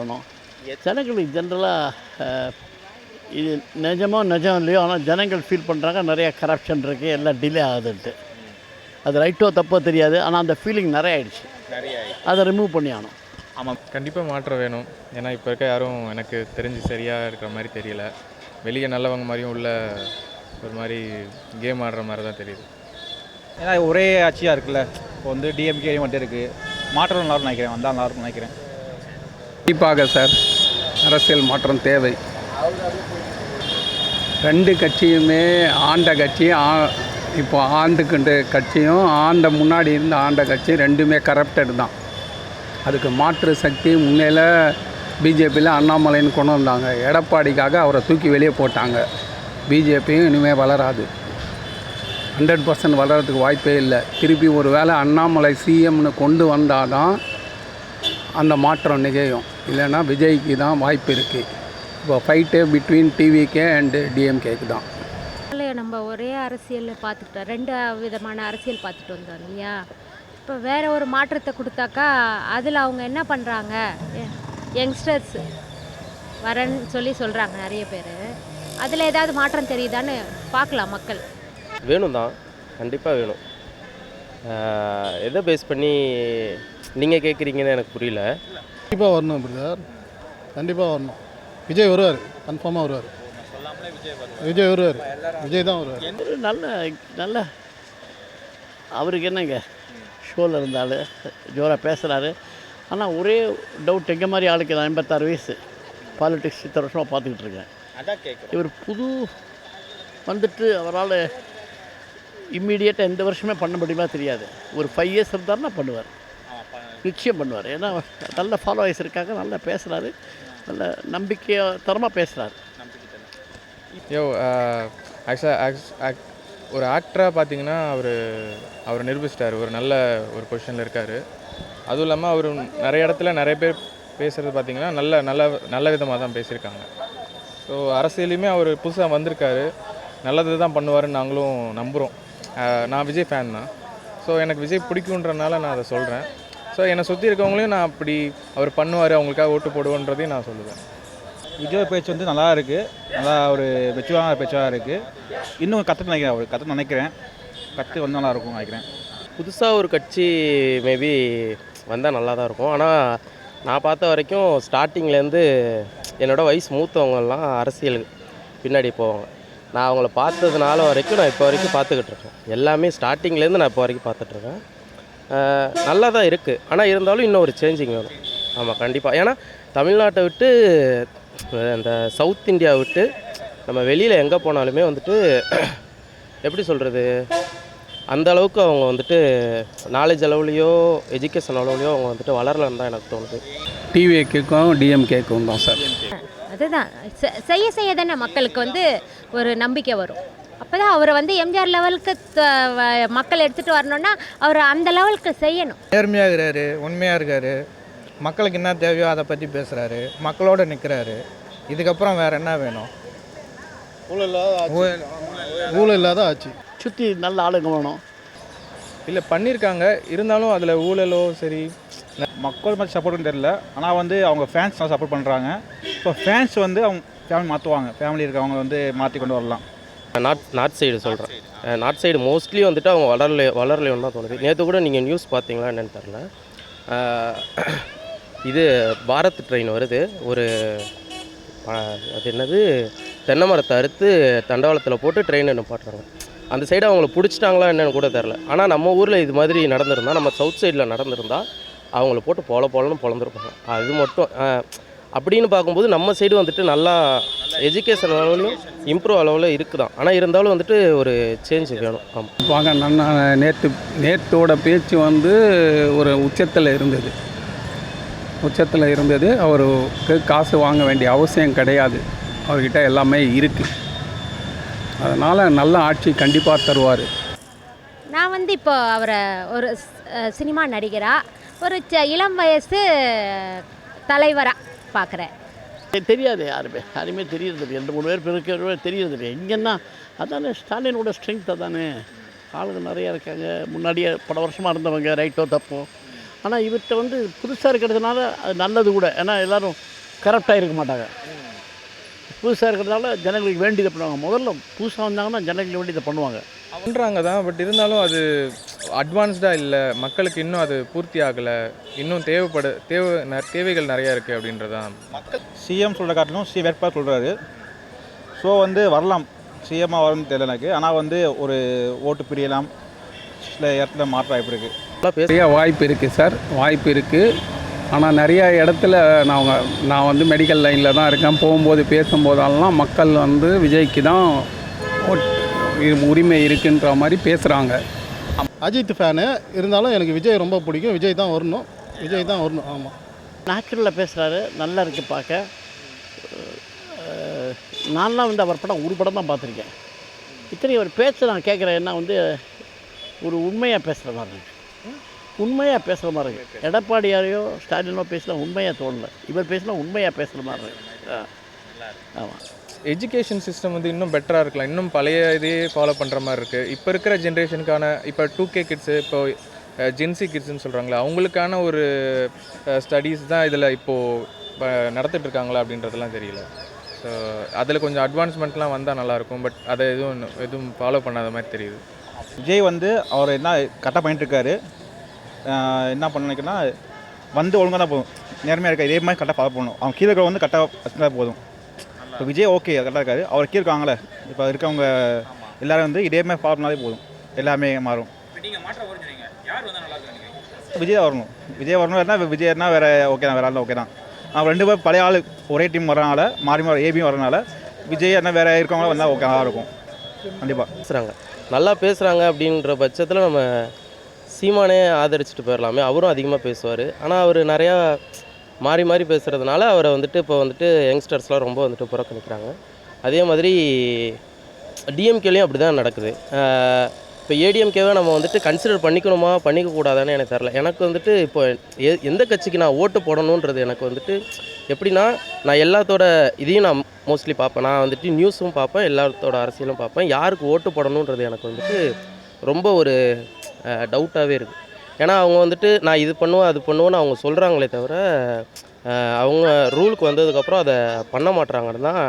வரணும். ஜனங்களுக்கு ஜென்ரலாக இது நிஜம் இல்லையோ, ஆனால் ஜனங்கள் ஃபீல் பண்ணுறாங்க நிறையா கரப்ஷன் இருக்குது, எல்லாம் டிலே ஆகுதுன்ட்டு. அது ரைட்டோ தப்போ தெரியாது, ஆனால் அந்த ஃபீலிங் நிறைய ஆகிடுச்சு. அதை ரிமூவ் பண்ணி ஆகணும். ஆமாம், கண்டிப்பாக மாற்றம் வேணும். ஏன்னா இப்போ இருக்க யாரும் எனக்கு தெரிஞ்சு சரியாக இருக்கிற மாதிரி தெரியல. வெளியே நல்லவங்க மாதிரியும் உள்ள ஒரு மாதிரி கேம் ஆடுற மாதிரி தான் தெரியுது. ஏன்னா ஒரே ஆட்சியாக இருக்குல்ல, இப்போ வந்து டிஎம்கே மட்டும் இருக்குது. மாற்றம் நல்லாருக்கும் நினைக்கிறேன், வந்தால் நல்லாருக்கும் நினைக்கிறேன். கண்டிப்பாக சார், அரசியல் மாற்றம் தேவை. ரெண்டு கட்சியுமே ஆண்ட கட்சி, இப்போ ஆண்டுக்கின்ற கட்சியும் முன்னாடி இருந்த ஆண்ட கட்சி ரெண்டுமே கரப்டட் தான். அதுக்கு மாற்று சக்தி முன்னையில் பிஜேபியில் அண்ணாமலைன்னு கொண்டு வந்தாங்க. எடப்பாடிக்காக அவரை தூக்கி வெளியே போட்டாங்க. பிஜேபியும் இனிமேல் வளராது, 100% வளர்கிறதுக்கு வாய்ப்பே இல்லை. திருப்பி ஒரு வேளை அண்ணாமலை சிஎம்னு கொண்டு வந்தால் தான் அந்த மாற்றம் நிகழும், இல்லைன்னா விஜய்க்கு தான் வாய்ப்பு இருக்குது. இப்போ ஃபைட்டு பிட்வீன் டிவிகே அண்டு டிஎம்கேக்கு தான். நம்ம ஒரே அரசியல் பார்த்துக்கிட்டோம், 2 விதமான அரசியல் பார்த்துட்டு வந்தோம் இல்லையா. இப்போ வேறு ஒரு மாற்றத்தை கொடுத்தாக்கா அதில் அவங்க என்ன பண்ணுறாங்க, யங்ஸ்டர்ஸ் வரேன்னு சொல்கிறாங்க நிறைய பேர். அதில் ஏதாவது மாற்றம் தெரியுதான்னு பார்க்கலாம். மக்கள் வேணும் தான், கண்டிப்பாக வேணும். எதை பேஸ் பண்ணி நீங்கள் கேட்குறீங்கன்னு எனக்கு புரியல. கண்டிப்பாக வரணும் பிரதர், கண்டிப்பாக வரணும். விஜய் வருவார், கன்ஃபார்மாக வருவார். விஜய் வருவார், விஜய் தான் வருவார். நல்ல அவருக்கு என்னங்க, ஷோவில் இருந்தாலும் ஜோராக பேசுகிறாரு. ஆனால் ஒரே டவுட், எங்கே மாதிரி ஆளுக்கு தான் 86 வயசு, பாலிடிக்ஸ் இத்தனை வருஷமாக பார்த்துக்கிட்டு இருக்கேன். இவர் புது வந்துட்டு அவரால் இம்மீடியட்டாக எந்த வருஷமே பண்ண முடியுமா தெரியாது. ஒரு 5 இயர்ஸ் இருந்தாருன்னா பண்ணுவார், நிச்சயம் பண்ணுவார். ஏன்னா நல்ல ஃபாலோவர்ஸ் இருக்காங்க, நல்லா பேசுகிறாரு, நல்ல நம்பிக்கைத்தரமாக பேசுகிறாரு. ஆக்சுவலாக ஒரு ஆக்டராக பார்த்தீங்கன்னா அவர் நிரூபிச்சிட்டார், ஒரு நல்ல ஒரு பொசிஷனில் இருக்கார். அதுவும் இல்லாமல் அவர் நிறைய இடத்துல நிறைய பேர் பேசுகிறது பார்த்திங்கன்னா நல்ல விதமாக தான் பேசியிருக்காங்க. ஸோ அரசியலையுமே அவர் புதுசாக வந்திருக்காரு, நல்லது தான் பண்ணுவாருன்னு நாங்களும் நம்புகிறோம். நான் விஜய் ஃபேன் தான். ஸோ எனக்கு விஜய் பிடிக்குன்றனால நான் அதை சொல்கிறேன். ஸோ என்னை சுற்றி இருக்கவங்களையும் நான் அப்படி அவர் பண்ணுவார், அவங்களுக்காக ஓட்டு போடுவோன்றதையும் நான் சொல்லுவேன். விஜய் பேச்சு வந்து நல்லா இருக்குது, நல்லா ஒரு மெச்சுவான பேச்சாக இருக்குது. இன்னும் கற்று நினைக்கிறேன், கற்று வந்து நல்லாயிருக்கும் நினைக்கிறேன். புதுசாக ஒரு கட்சி மேபி வந்தால் நல்லா தான் இருக்கும். ஆனால் நான் பார்த்த வரைக்கும் ஸ்டார்டிங்லேருந்து என்னோடய வயசு மூத்தவங்கெல்லாம் அரசியல் பின்னாடி போவாங்க. நான் அவங்கள பார்த்ததுனால வரைக்கும் நான் இப்போ வரைக்கும் பார்த்துக்கிட்டு இருக்கேன். எல்லாமே ஸ்டார்டிங்லேருந்து நான் இப்போ வரைக்கும் பார்த்துட்ருக்கேன். நல்லா தான் இருக்குது, ஆனால் இருந்தாலும் இன்னும் ஒரு சேஞ்சிங் வேணும். ஆமாம், கண்டிப்பாக. ஏன்னா தமிழ்நாட்டை விட்டு இந்த சவுத் இந்தியா விட்டு நம்ம வெளியில் எங்கே போனாலுமே வந்துட்டு எப்படி சொல்கிறது, அந்த அளவுக்கு அவங்க வந்துட்டு நாலேஜ் அளவுலையோ எஜுகேஷன் அளவுலையோ அவங்க வந்துட்டு வளரலன்னு தான் எனக்கு தோணுது. டிவிகேக்கும் டிஎம்கேக்கும் தான் சார். அதுதான் செய்ய தானே மக்களுக்கு வந்து ஒரு நம்பிக்கை வரும். அப்போ தான் அவரை வந்து எம்ஜிஆர் லெவலுக்கு மக்கள் எடுத்துகிட்டு வரணுன்னா அவர் அந்த லெவலுக்கு செய்யணும். நேர்மையாக இருக்கிறாரு, உண்மையாக இருக்கார், மக்களுக்கு என்ன தேவையோ அதை பற்றி பேசுகிறாரு, மக்களோடு நிற்கிறாரு. இதுக்கப்புறம் வேறு என்ன வேணும்? ஊழல் இல்லாத ஆட்சி, சுற்றி நல்ல ஆளுங்க வேணும். இல்லை பண்ணியிருக்காங்க, இருந்தாலும் அதில் ஊழலோ சரி மக்கள் மாதிரி சப்போர்ட்னு தெரியல, ஆனால் வந்து அவங்க ஃபேன்ஸ் தான் சப்போர்ட் பண்ணுறாங்க. இப்போ ஃபேன்ஸ் வந்து அவங்க ஃபேமிலி மாற்றுவாங்க, ஃபேமிலி இருக்கவங்க வந்து மாற்றி கொண்டு வரலாம். நார்த் சைடு சொல்கிறேன், நார்த் சைடு மோஸ்ட்லி வந்துட்டு அவங்க வளரலையோன்னு தான் தோணுது. நேற்று கூட நீங்கள் நியூஸ் பார்த்தீங்களா என்னென்னு தெரில, இது பாரத் ட்ரெயின் வருது, ஒரு அது என்னது தென்னை மரத்தை அறுத்து தண்டவாளத்தில் போட்டு ட்ரெயினை நிப்பாட்டுறாங்க. அந்த சைடு அவங்கள பிடிச்சிட்டாங்களா என்னென்னு கூட தெரில. ஆனால் நம்ம ஊரில் இது மாதிரி நடந்திருந்தால், நம்ம சவுத் சைடில் நடந்திருந்தால் அவங்கள போட்டு பொலன்னு பொழந்துருப்பாங்க. அது மட்டும் அப்படின்னு பார்க்கும்போது நம்ம சைடு வந்துட்டு நல்லா எஜுகேஷன் அளவுலையும் இம்ப்ரூவ் அளவில் இருக்குதான். ஆனால் இருந்தாலும் வந்துட்டு ஒரு சேஞ்ச் வேணும். ஆமாம், வாங்க, நான் நேற்றோட பேச்சு வந்து ஒரு உச்சத்தில் இருந்தது. அவருக்கு காசு வாங்க வேண்டிய அவசியம் கிடையாது, அவர்கிட்ட எல்லாமே இருக்குது. அதனால் நல்ல ஆட்சி கண்டிப்பாக தருவார். நான் வந்து இப்போ அவரை ஒரு சினிமா நடிகராக, ஒரு இளம் வயசு தலைவராக பார்க்குறேன். தெரியாது, யாருமே தெரியறது 2-3 பேர் பிறகு தெரியறது எங்கன்னா. அதானே ஸ்டாலினோட ஸ்ட்ரென்த், அதானே ஆளுங்க நிறையா இருக்காங்க, முன்னாடியே பல வருஷமாக இருந்தவங்க, ரைட்டோ தப்போ. ஆனால் இவர்கிட்ட வந்து புதுசாக இருக்கிறதுனால அது நல்லது கூட. ஏன்னா எல்லோரும் கரெக்டாக இருக்க மாட்டாங்க. புதுசாக இருக்கிறதால ஜனங்களுக்கு வேண்டியதை பண்ணுவாங்க. முதல்ல புதுசாக வந்தாங்கன்னா ஜனங்களுக்கு வேண்டியதை பண்ணுவாங்க. பண்ணுறாங்க தான், பட் இருந்தாலும் அது அட்வான்ஸ்டாக இல்லை, மக்களுக்கு இன்னும் அது பூர்த்தி ஆகலை, இன்னும் தேவைகள் நிறையா இருக்குது அப்படின்றதான். சிஎம் சொல்கிற காட்டிலும் வேட்பாளர் சொல்கிறாரு. ஸோ வந்து வரலாம், சிஎம்மாக வரும்னு தெரியல எனக்கு. ஆனால் வந்து ஒரு ஓட்டு பிரியலாம், சில இடத்துல மாற்ற வாய்ப்பு இருக்குது. நிறைய வாய்ப்பு இருக்குது சார், வாய்ப்பு இருக்குது. ஆனால் நிறைய இடத்துல நான் வந்து மெடிக்கல் லைனில் தான் இருக்கேன். போகும்போது பேசும்போதெல்லாம் மக்கள் வந்து விஜய்க்கு தான் உரிமை இருக்குன்ற மாதிரி பேசுகிறாங்க. அஜித் ஃபேனு இருந்தாலும் எனக்கு விஜய் ரொம்ப பிடிக்கும். விஜய் தான் வரணும், விஜய் தான் வரணும். ஆமாம், நேச்சுரலாக பேசுகிறாரு, நல்லா இருக்குது பார்க்க. நான்லாம் வந்து அவர் படம் ஒரு படம் தான் பார்த்துருக்கேன். இத்தனை ஒரு பேச்சை நான் கேட்குறேன், என்ன வந்து ஒரு உண்மையாக பேசுகிற மாதிரி இருக்குது, உண்மையாக பேசுகிற மாதிரி இருக்குது. எடப்பாடியாரையோ ஸ்டாலினோ பேசினா உண்மையாக தோணலை, இவர் பேசினா உண்மையாக பேசுகிற மாதிரி இருக்குது. ஆமாம், எஜுகேஷன் சிஸ்டம் வந்து இன்னும் பெட்டராக இருக்கலாம், இன்னும் பழைய இதையே ஃபாலோ பண்ணுற மாதிரி இருக்குது. இப்போ இருக்கிற ஜென்ரேஷனுக்கான, இப்போ 2K கிட்ஸு, இப்போ ஜென்சி கிட்ஸுன்னு சொல்கிறாங்களே, அவங்களுக்கான ஒரு ஸ்டடீஸ் தான் இதில் இப்போது நடத்திட்டுருக்காங்களா அப்படின்றதெல்லாம் தெரியல. ஸோ அதில் கொஞ்சம் அட்வான்ஸ்மெண்ட்லாம் வந்தால் நல்லாயிருக்கும். பட் அதை எதுவும் ஃபாலோ பண்ணாத மாதிரி தெரியுது. விஜய் வந்து அவர் என்ன கரெக்டாக பண்ணிட்டுருக்காரு, என்ன பண்ண நினைக்கிறேன்னா வந்து ஒழுங்காக தான் போதும், நேர்மையாக இருக்கா, இதே மாதிரி கரெக்டாக ஃபாலோ பண்ணணும். அவங்க கீழே இருக்கிற வந்து கரெக்டாக வச்சுருந்தா போதும். இப்போ விஜய் ஓகே கரெக்டாக இருக்காரு, அவர் கீழே இருக்காங்களே இப்போ இருக்கவங்க எல்லோரும் வந்து இதே மாதிரி ஃபாலோ பண்ணாலே போதும், எல்லாமே மாறும். விஜய் வரணும், விஜய் வரணும். விஜய்னா வேறு ஓகே தான், வேறு ஆள் ஓகே தான். அவங்க 2 பேர் பழைய ஆள் ஒரே டீம் வரனால, மாறி ஏபியும் வரனால விஜய் என்ன வேறு இருக்கவங்களும் வந்தால் ஓகே நல்லா இருக்கும். கண்டிப்பாக பேசுகிறாங்க, நல்லா பேசுகிறாங்க அப்படின்ற பட்சத்தில் நம்ம சீமானே ஆதரிச்சுட்டு போயிடலாமே. அவரும் அதிகமாக பேசுவார், ஆனால் அவர் நிறையா மாறி பேசுகிறதுனால அவரை வந்துட்டு இப்போ வந்துட்டு யங்ஸ்டர்ஸ்லாம் ரொம்ப வந்துட்டு புறக்கணிக்கிறாங்க. அதே மாதிரி டிஎம்கேலையும் அப்படி தான் நடக்குது. இப்போ ஏடிஎம்கேவை நம்ம வந்துட்டு கன்சிடர் பண்ணிக்கணுமா பண்ணிக்கக்கூடாதான்னு எனக்கு தெரில. எனக்கு வந்துட்டு இப்போ எந்த கட்சிக்கு நான் ஓட்டு போடணுன்றது எனக்கு வந்துட்டு எப்படின்னா, நான் எல்லாத்தோட இதையும் நான் மோஸ்ட்லி பார்ப்பேன். நான் வந்துட்டு நியூஸும் பார்ப்பேன், எல்லாத்தோட அரசியலும் பார்ப்பேன். யாருக்கு ஓட்டு போடணுன்றது எனக்கு வந்துட்டு ரொம்ப ஒரு டவுட்டாகவே இருக்குது. ஏன்னா அவங்க வந்துட்டு நான் இது பண்ணுவேன் அது பண்ணுவேன்னு அவங்க சொல்கிறாங்களே தவிர, அவங்க ரூலுக்கு வந்ததுக்கப்புறம் அதை பண்ண மாட்டுறாங்கன்னு தான்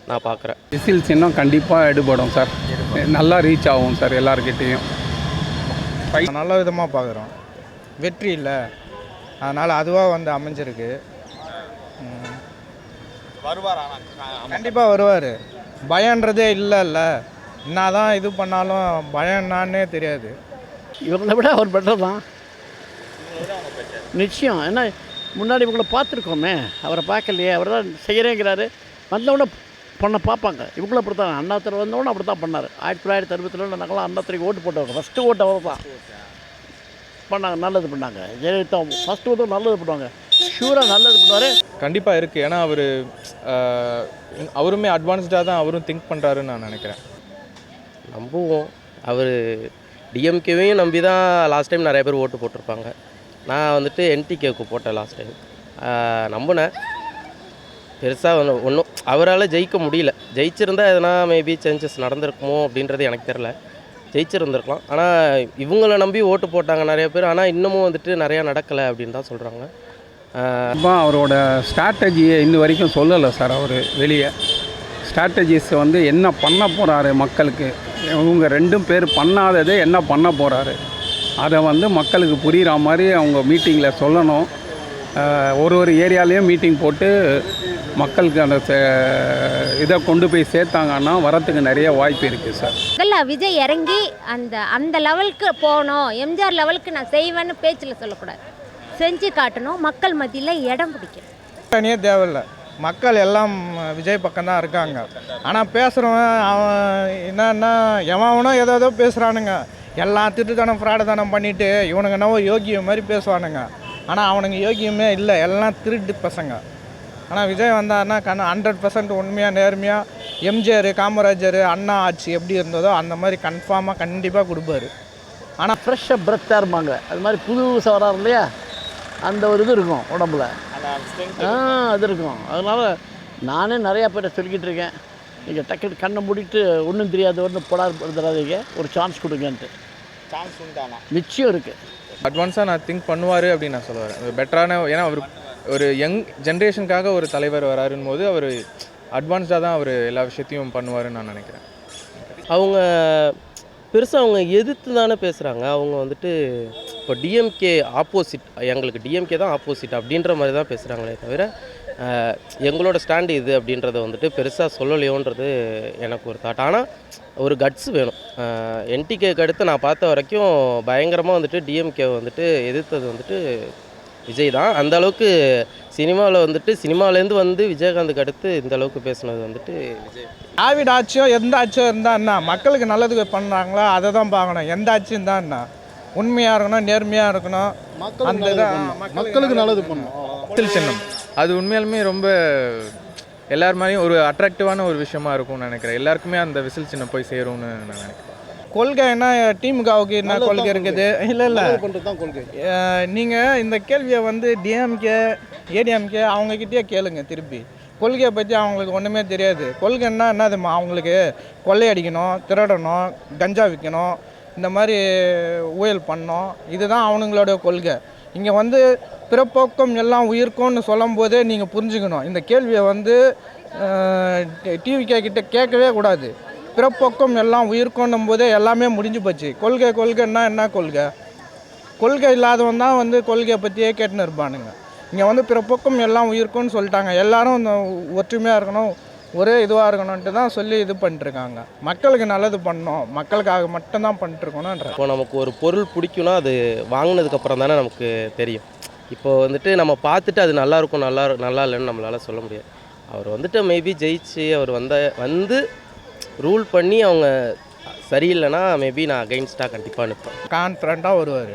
நான் பார்க்குறேன். விசில் சின்னம் கண்டிப்பாக எடுபடும் சார், நல்லா ரீச் ஆகும் சார் எல்லாருக்கிட்டேயும். நல்ல விதமாக பார்க்குறோம், வெற்றி இல்லை, அதனால் அதுவாக வந்து அமைஞ்சிருக்கு. கண்டிப்பாக வருவார், பயன்றதே இல்லைல்ல. என்ன தான் இது பண்ணாலும் பயம் என்னான்னே தெரியாது. இவங்களை விட அவர் பெட்டர் தான் நிச்சயம். ஏன்னா முன்னாடி இவங்களை பார்த்துருக்கோமே, அவரை பார்க்கலையே, அவர் தான் செய்கிறேங்கிறாரு. வந்தவுடனே பண்ண பார்ப்பாங்க. இவங்களும் அப்படி தான், அண்ணாத்துறை வந்தவுடனே அப்படி தான் பண்ணார். 1962 நாங்களாம் அண்ணாத்துறைக்கு ஓட்டு போட்டவங்க. ஃபஸ்ட்டு ஓட்டு அவர் தான் பண்ணாங்க, நல்லது பண்ணாங்க. ஜெயலலிதா ஃபஸ்ட்டு ஓட்டு நல்லது பண்ணுவாங்க, ஷூராக நல்லது பண்ணுவார். கண்டிப்பாக இருக்குது, ஏன்னா அவருமே அட்வான்ஸ்டாக தான் அவரும் திங்க் பண்ணுறாருன்னு நான் நினைக்கிறேன். நம்புவோம். அவர் டிஎம்கேவையும் நம்பி தான் லாஸ்ட் டைம் நிறைய பேர் ஓட்டு போட்டிருப்பாங்க. நான் வந்துட்டு என்டிகேவுக்கு போட்டேன் லாஸ்ட் டைம். நம்பினேன், பெருசாக ஒன்றும் அவரால் ஜெயிக்க முடியல. ஜெயிச்சிருந்தா எதனா மேபி சேஞ்சஸ் நடந்திருக்குமோ அப்படின்றது எனக்கு தெரில. ஜெயிச்சிருந்துருக்கலாம், ஆனால் இவங்கள நம்பி ஓட்டு போட்டாங்க நிறைய பேர். ஆனால் இன்னமும் வந்துட்டு நிறையா நடக்கலை அப்படின்னு தான் சொல்கிறாங்க. இப்போ அவரோட ஸ்ட்ராட்டஜியை இன்ன வரைக்கும் சொல்லலை சார். அவர் வெளியே ஸ்ட்ராட்டஜிஸ் வந்து என்ன பண்ண போகிறாரு மக்களுக்கு, இவங்க 2 பேர் பண்ணாததே என்ன பண்ண போகிறாரு, அதை வந்து மக்களுக்கு புரிகிற மாதிரி அவங்க மீட்டிங்கில் சொல்லணும். ஒரு ஏரியாலேயும் மீட்டிங் போட்டு மக்களுக்கு அந்த இதை கொண்டு போய் சேர்த்தாங்கன்னா வரத்துக்கு நிறைய வாய்ப்பு இருக்குது சார். முதல்ல விஜய் இறங்கி அந்த லெவலுக்கு போகணும், எம்ஜிஆர் லெவலுக்கு நான் செய்வேன்னு பேச்சில் சொல்லக்கூடாது, செஞ்சு காட்டணும், மக்கள் மத்தியில் இடம் பிடிக்கணும். தனியே தேவையில்லை, மக்கள் எல்லாம் விஜய் பக்கம்தான் இருக்காங்க. ஆனால் பேசுகிறவன் அவன் என்னன்னா எவனோ ஏதோ பேசுகிறானுங்க, எல்லாம் திருட்டுத்தனம் ஃப்ராடுத்தனம் பண்ணிவிட்டு இவனுங்க என்னவோ யோகியம் மாதிரி பேசுவானுங்க. ஆனால் அவனுங்க யோகியமே இல்லை, எல்லாம் திருட்டு பசங்க. ஆனால் விஜய் வந்தாருன்னா 100% உண்மையாக நேர்மையாக எம்ஜிஆர் காமராஜர் அண்ணா ஆட்சி எப்படி இருந்ததோ அந்த மாதிரி கன்ஃபார்மாக கண்டிப்பாக கொடுப்பாரு. ஆனால் ஃப்ரெஷ்ஷாக பிரெத்தாக இருப்பாங்க, அது மாதிரி புதுசாக வராரு இல்லையா, அந்த ஒரு இது இருக்கும் உடம்புல, அது இருக்கும். அதனால் நானே நிறையா பேரை சொல்லிக்கிட்டு இருக்கேன், நீங்கள் டக்குனு கண்ணை மூடிட்டு ஒன்றும் தெரியாது ஒன்றும் போடாதீங்க, ஒரு சான்ஸ் கொடுங்கன்ட்டு. சான்ஸ் உண்டானா நிச்சயம் இருக்குது. அட்வான்ஸாக நான் திங்க் பண்ணுவார் அப்படின்னு நான் சொல்லுவேன். பெட்டரான, ஏன்னா அவர் ஒரு யங் ஜென்ரேஷனுக்காக ஒரு தலைவர் வராருன்னு போது அவர் அட்வான்ஸ்டாக தான் அவர் எல்லா விஷயத்தையும் பண்ணுவாருன்னு நான் நினைக்கிறேன். அவங்க பெருசாக அவங்க எதிர்த்து தானே பேசுகிறாங்க. அவங்க வந்துட்டு இப்போ டிஎம்கே ஆப்போசிட், எங்களுக்கு டிஎம்கே தான் ஆப்போசிட் அப்படின்ற மாதிரி தான் பேசுகிறாங்களே தவிர எங்களோட ஸ்டாண்டு இது அப்படின்றத வந்துட்டு பெருசாக சொல்லலையோன்றது எனக்கு ஒரு தாட். ஆனால் ஒரு கட்ஸ் வேணும். என்டிகேக்கு அடுத்து நான் பார்த்த வரைக்கும் பயங்கரமாக வந்துட்டு டிஎம்கே வந்துட்டு எதிர்த்தது வந்துட்டு விஜய் தான். அந்த அளவுக்கு சினிமாவில் வந்துட்டு சினிமாவிலேருந்து வந்து விஜயகாந்துக்கு அடுத்து இந்த அளவுக்கு பேசுனது வந்துட்டு விஜய். ஆவிட ஆட்சியோ எந்த ஆட்சியோ இருந்தால் என்ன, மக்களுக்கு நல்லதுக்கு பண்ணுறாங்களோ அதை தான் பார்க்கணும். எந்த ஆட்சியும் தான் என்ன, உண்மையாக இருக்கணும், நேர்மையாக இருக்கணும். அந்த மக்களுக்கு நல்லது பண்ணணும். விசில் சின்னம் அது உண்மையாலுமே ரொம்ப எல்லார் மாதிரியும் ஒரு அட்ராக்டிவான ஒரு விஷயமா இருக்கும்னு நினைக்கிறேன். எல்லாருக்குமே அந்த விசில் சின்னம் போய் சேரும்னு நான் நினைக்கிறேன். கொள்கை என்ன, திமுகவுக்கு என்ன கொள்கை இருக்குது? இல்லை பண்ணுறது தான் கொள்கை. நீங்கள் இந்த கேள்வியை வந்து டிஎம்கே ஏடிஎம்கே அவங்கக்கிட்டே கேளுங்க திருப்பி. கொள்கையை பற்றி அவங்களுக்கு ஒன்றுமே தெரியாது. கொள்கைன்னா என்னதுமா, அவங்களுக்கு கொள்ளையடிக்கணும், திருடணும், கஞ்சா விற்கணும், இந்த மாதிரி ஊழல் பண்ணணும், இதுதான் அவனுங்களோட கொள்கை. இங்கே வந்து பிறப்போக்கம் எல்லாம் உயிர்க்கும்னு சொல்லும் போதே நீங்கள் புரிஞ்சுக்கணும். இந்த கேள்வியை வந்து டிவிகே கிட்ட கேட்கவே கூடாது. பிறப்போக்கம் எல்லாம் உயிர்க்கோன்னும் போதே எல்லாமே முடிஞ்சு போச்சு. கொள்கைன்னா என்ன கொள்கை? கொள்கை இல்லாதவன் தான் வந்து கொள்கையை பற்றியே கேட்டுன்னு இருப்பானுங்க. இங்கே வந்து பிறப்போக்கம் எல்லாம் உயிர்க்கும்னு சொல்லிட்டாங்க. எல்லாரும் இந்த ஒற்றுமையாக இருக்கணும், ஒரே இதுவாக இருக்கணும்ன்ட்டு தான் சொல்லி இது பண்ணிட்டுருக்காங்க. மக்களுக்கு நல்லது பண்ணணும், மக்களுக்காக மட்டும்தான் பண்ணிட்டுருக்கணுன்ற. இப்போ நமக்கு ஒரு பொருள் பிடிக்கும்னா அது வாங்கினதுக்கப்புறம் தானே நமக்கு தெரியும். இப்போ வந்துட்டு நம்ம பார்த்துட்டு அது நல்லாயிருக்கும் நல்லா இல்லைன்னு நம்மளால் சொல்ல முடியாது. அவர் வந்துட்டு மேபி ஜெயிச்சு அவர் வந்து ரூல் பண்ணி அவங்க சரியில்லைன்னா மேபி நான் அகைன்ஸ்டாக கண்டிப்பாக நிற்பேன். கான்ஃபிடண்ட்டாக வருவார்.